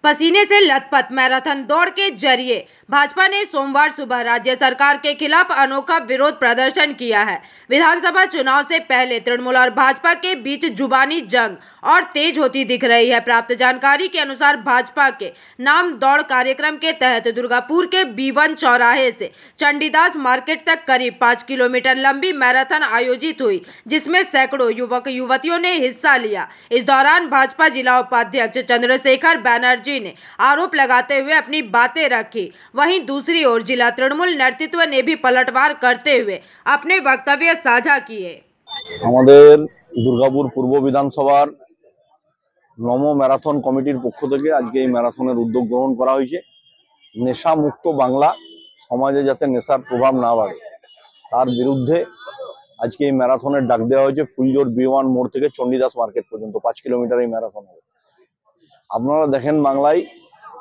पसीने से लथपथ मैराथन दौड़ के जरिए भाजपा ने सोमवार सुबह राज्य सरकार के खिलाफ अनोखा विरोध प्रदर्शन किया है। विधानसभा चुनाव से पहले तृणमूल और भाजपा के बीच जुबानी जंग और तेज होती दिख रही है। प्राप्त जानकारी के अनुसार भाजपा के नाम दौड़ कार्यक्रम के तहत दुर्गापुर के B1 चौराहे से चंडीदास मार्केट तक करीब 5 किलोमीटर लंबी मैराथन आयोजित हुई, जिसमें सैकड़ों युवक युवतियों ने हिस्सा लिया। इस दौरान भाजपा जिला उपाध्यक्ष चंद्रशेखर बैनर्जी ने आरोप लगाते हुए अपनी बातें रखी। वहीं दूसरी ओर जिला तृणमूल नेतृत्व ने भी पलटवार करते हुए अपने वक्तव्य साझा किए। हमारे दुर्गापुर पूर्व विधानसभार नम मैराथन कमिटिर पक्ष থেকে আজকে এই ম্যারাথনের উদ্যোগ গ্রহণ করা হয়েছে। নেশা মুক্ত বাংলা সমাজে যাতে নেশার প্রভাব না বাড়ে তার বিরুদ্ধে আজকে এই ম্যারাথনের ডাক দেওয়া হয়েছে। ফুলজোর B1 মোড় থেকে চণ্ডীদাস মার্কেট পর্যন্ত 5 কিলোমিটার এই ম্যারাথন হবে। আপনারা দেখেন বাংলায়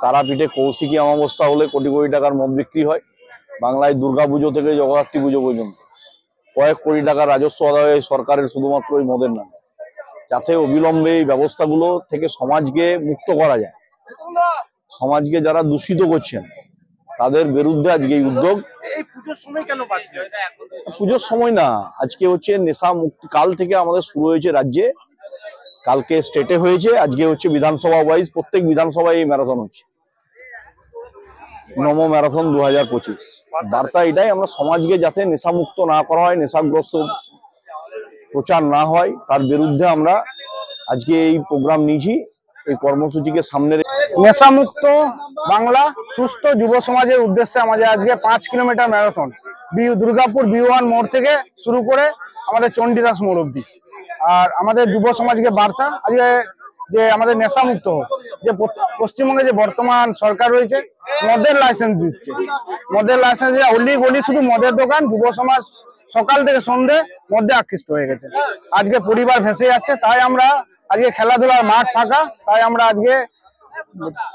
তারাপীঠে কৌশিকী অমাবস্যা হলে কোটি কোটি টাকার মদ বিক্রি হয়। বাংলায় দুর্গাপুজো থেকে জগদ্ধাত্রী পুজো পর্যন্ত কয়েক কোটি টাকা রাজস্ব আদায় হয় সরকারের শুধুমাত্র এই মদের নামে। যাতে অবিলম্বে এই ব্যবস্থাগুলো থেকে সমাজকে মুক্ত করা যায়, সমাজকে যারা দূষিত করছেন তাদের বিরুদ্ধে আজকে এই উদ্যোগ। এই পুজোর সময় কেন বাঁচছে? পুজোর সময় না, আজকে হচ্ছে নেশা মুক্তি কাল থেকে আমাদের শুরু হয়েছে রাজ্যে, কালকে স্টেটে হয়েছে, আজকে হচ্ছে বিধানসভা ওয়াইজ প্রত্যেক বিধানসভায় এই ম্যারাথন হচ্ছে। নম ম্যারাথন 2025 বার্তা এটাই, আমরা সমাজকে যাতে নেশা মুক্ত না করা হয়, নেশাগ্রস্ত প্রচার না হয় তার বিরুদ্ধে আমরা আজকে এই প্রোগ্রাম নিয়েছি। এই কর্মসূচিকে সামনে নেশা মুক্ত বাংলা সুস্থ যুব সমাজের উদ্দেশ্যে আমাদের আজকে 5 কিলোমিটার ম্যারাথন দুর্গাপুর B1 মোড় থেকে শুরু করে আমাদের চণ্ডীদাস মোড় অবধি। আর আমাদের যুব সমাজকে বার্তা আজকে যে আমাদের নেশা মুক্ত হোক। যে পশ্চিমবঙ্গে যে বর্তমান সরকার রয়েছে মদের লাইসেন্স দিচ্ছে, মদের লাইসেন্স দিয়ে অলি গলি শুধু মদের দোকান, যুব সমাজ সকাল থেকে সন্ধ্যে মধ্যে আকৃষ্ট হয়ে গেছে। আজকে পরিবার ভেসে যাচ্ছে, তাই আমরা আজকে খেলাধুলার মাঠ ফাঁকা, তাই আমরা আজকে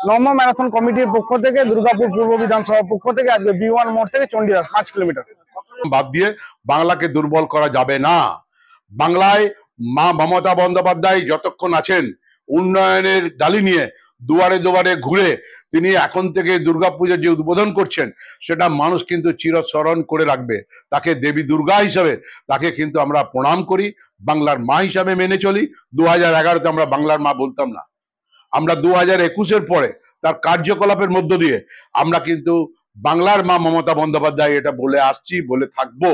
নম ম্যারাথন কমিটির পক্ষ থেকে দুর্গাপুর পূর্ব বিধানসভার পক্ষ থেকে আজকে B1 মোড় থেকে চণ্ডীদাস 5 কিলোমিটার। বাদ দিয়ে বাংলাকে দুর্বল করা যাবে না। বাংলায় মা মমতা বন্দ্যোপাধ্যায় যতক্ষণ আছেন উন্নয়নের ডালি নিয়ে দুয়ারে দুয়ারে ঘুরে তিনি এখন থেকে দুর্গাপূজার যে উদ্বোধন করছেন সেটা মানুষ কিন্তু চিরস্মরণ করে রাখবে। তাকে দেবী দুর্গা হিসাবে তাকে কিন্তু আমরা প্রণাম করি, বাংলার মা হিসাবে মেনে চলি। 2011-তে আমরা বাংলার মা বলতাম না, আমরা 2021-এর পরে তার কার্যকলাপের মধ্য দিয়ে আমরা কিন্তু বাংলার মা মমতা বন্দ্যোপাধ্যায় এটা বলে আসছি, বলে থাকবো।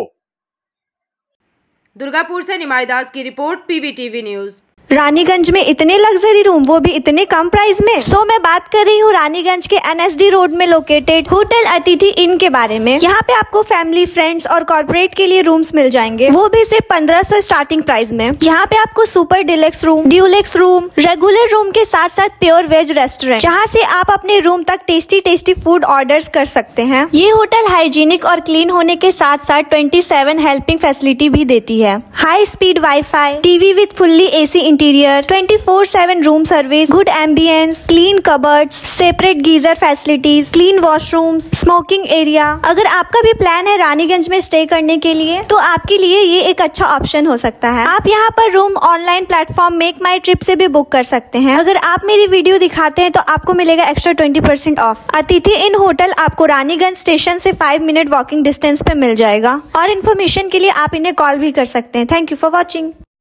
दुर्गापुर से निमाई दास की रिपोर्ट, PVTV न्यूज। रानीगंज में इतने लग्जरी रूम, वो भी इतने कम प्राइस में। मैं बात कर रही हूँ रानीगंज के NSD रोड में लोकेटेड होटल अतिथि इन के बारे में। यहाँ पे आपको फैमिली, फ्रेंड्स और कॉर्पोरेट के लिए रूम्स मिल जाएंगे, वो भी सिर्फ 1500 स्टार्टिंग प्राइस में। यहाँ पे आपको super deluxe room, Dulux room, regular room के साथ साथ प्योर वेज रेस्टोरेंट, जहाँ से आप अपने रूम तक टेस्टी फूड ऑर्डर्स कर सकते हैं। ये होटल हाइजीनिक और क्लीन होने के साथ साथ 27 हेल्पिंग फैसिलिटी भी देती है। High speed wifi, TV with fully AC interior, 24/7 room service, good ambience, clean cupboards, separate geyser facilities, clean washrooms, smoking area. अगर आपका भी प्लान है रानीगंज में स्टे करने के लिए तो आपके लिए ये एक अच्छा ऑप्शन हो सकता है। आप यहाँ पर रूम ऑनलाइन प्लेटफॉर्म मेक माई ट्रिप से भी बुक कर सकते हैं। अगर आप मेरी वीडियो दिखाते हैं तो आपको मिलेगा एक्स्ट्रा 20% ऑफ। अतिथि इन होटल आपको रानीगंज स्टेशन से 5 मिनट वॉकिंग डिस्टेंस पे मिल जाएगा। और इन्फॉर्मेशन के लिए आप इन्हें कॉल भी कर सकते हैं। Thank you for watching.